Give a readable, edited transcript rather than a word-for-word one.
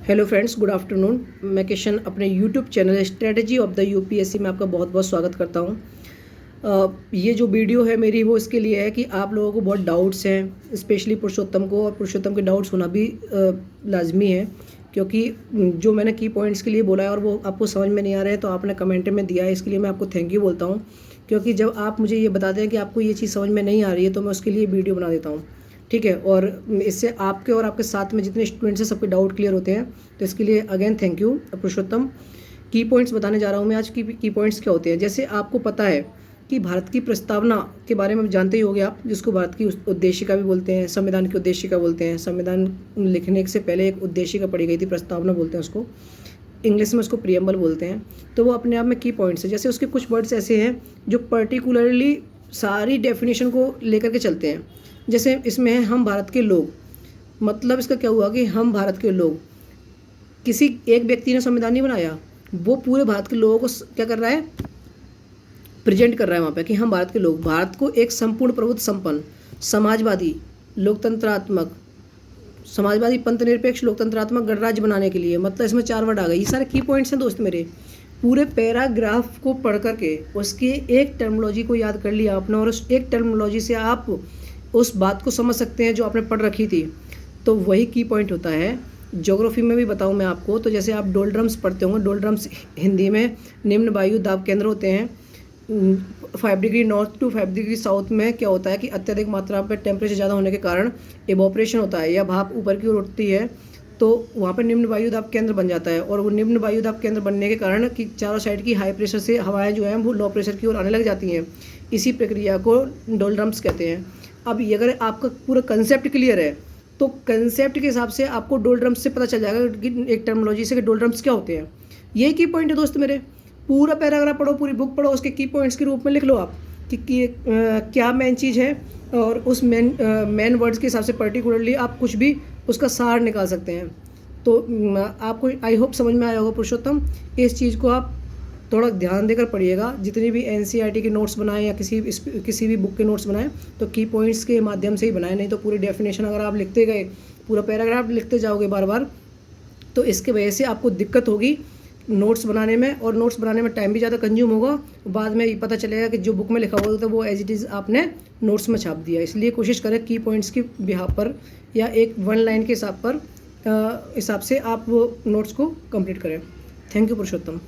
Hello friends, good afternoon. मैं किशन अपने YouTube channel strategy of the UPSC में आपका बहुत बहुत स्वागत करता हूं। ये जो वीडियो है मेरी वो इसके लिए है कि आप लोगों को बहुत डाउट्स हैं, स्पेशली पुरुषोत्तम को, और पुरुषोत्तम के डाउट्स होना भी लाजमी है, क्योंकि जो मैंने की पॉइंट्स के लिए बोला है और वो आपको समझ में नहीं आ रहा है तो आपने कमेंट में दिया है, इसके लिए मैं आपको थैंक यू बोलता हूँ। क्योंकि जब आप मुझे ये बताते हैं कि आपको ये चीज़ समझ में नहीं आ रही है तो मैं उसके लिए वीडियो बना देता हूँ, ठीक है। और इससे आपके और आपके साथ में जितने स्टूडेंट्स हैं सबके डाउट क्लियर होते हैं, तो इसके लिए अगेन थैंक यू पुरुषोत्तम। की पॉइंट्स बताने जा रहा हूँ मैं आज। की पॉइंट्स क्या होते हैं, जैसे आपको पता है कि भारत की प्रस्तावना के बारे में जानते ही होंगे आप, जिसको भारत की उद्देशिका भी बोलते हैं, संविधान की उद्देशिका बोलते हैं। संविधान लिखने से पहले एक उद्देशिका पढ़ी गई थी, प्रस्तावना बोलते हैं उसको, इंग्लिश में उसको प्रियम्बल बोलते हैं। तो वो अपने आप में की पॉइंट्स है। जैसे उसके कुछ वर्ड्स ऐसे हैं जो पर्टिकुलरली सारी डेफिनेशन को लेकर के चलते हैं। जैसे इसमें है हम भारत के लोग, मतलब इसका क्या हुआ कि हम भारत के लोग, किसी एक व्यक्ति ने संविधान नहीं बनाया, वो पूरे भारत के लोगों को क्या कर रहा है, प्रेजेंट कर रहा है वहाँ पे कि हम भारत के लोग, भारत को एक संपूर्ण प्रभुत्व संपन्न, समाजवादी, लोकतंत्रात्मक, समाजवादी, पंथ निरपेक्ष, लोकतंत्रात्मक गणराज्य बनाने के लिए, मतलब इसमें 4 वर्ड आ गए। ये सारे की पॉइंट्स हैं दोस्त मेरे। पूरे पैराग्राफ को पढ़ करके उसके एक टर्मिनोलॉजी को याद कर लिया आपने, और उस एक टर्मिनोलॉजी से आप उस बात को समझ सकते हैं जो आपने पढ़ रखी थी, तो वही की पॉइंट होता है। ज्योग्राफी में भी बताऊं मैं आपको, तो जैसे आप डोलड्रम्स पढ़ते होंगे, डोलड्रम्स हिंदी में निम्न वायु दाब केंद्र होते हैं। 5 degree north to 5 degree south में क्या होता है कि अत्यधिक मात्रा पर टेम्परेचर ज़्यादा होने के कारण इवोपरेशन होता है, या भाप ऊपर की ओर उठती है, तो वहाँ पर निम्न वायु दाब केंद्र बन जाता है। और वो निम्न वायु दाब केंद्र बनने के कारण कि चारों साइड की हाई प्रेशर से हवाएं जो हैं वो लो प्रेशर की ओर आने लग जाती हैं। इसी प्रक्रिया को डोलड्रम्स कहते हैं। अब ये अगर आपका पूरा कंसेप्ट क्लियर है तो कंसेप्ट के हिसाब से आपको डोलड्रम्स से पता चल जाएगा कि एक टर्मिनोलॉजी से कि डोलड्रम्स क्या होते हैं। ये की पॉइंट है दोस्त मेरे। पूरा पैराग्राफ पढ़ो, पूरी बुक पढ़ो, उसके की पॉइंट्स के रूप में लिख लो आप कि क्या मेन चीज़ है, और उस मेन वर्ड्स के हिसाब से पर्टिकुलरली आप कुछ भी उसका सार निकाल सकते हैं। तो आपको आई होप समझ में आया होगा पुरुषोत्तम। इस चीज़ को आप थोड़ा ध्यान देकर पढ़िएगा। जितनी भी एनसीईआरटी के नोट्स बनाएं या किसी भी बुक के नोट्स बनाएं तो की पॉइंट्स के माध्यम से ही बनाएं, नहीं तो पूरी डेफिनेशन अगर आप लिखते गए, पूरा पैराग्राफ लिखते जाओगे बार बार, तो इसके वजह से आपको दिक्कत होगी नोट्स बनाने में, और नोट्स बनाने में टाइम भी ज़्यादा कंज्यूम होगा। बाद में पता चलेगा कि जो बुक में लिखा हुआ था वो एज इट इज़ आपने नोट्स में छाप दिया। इसलिए कोशिश करें की पॉइंट्स की बिहाफ पर या एक 1 लाइन के हिसाब से आप वो नोट्स को कंप्लीट करें। Thank you Purushottam.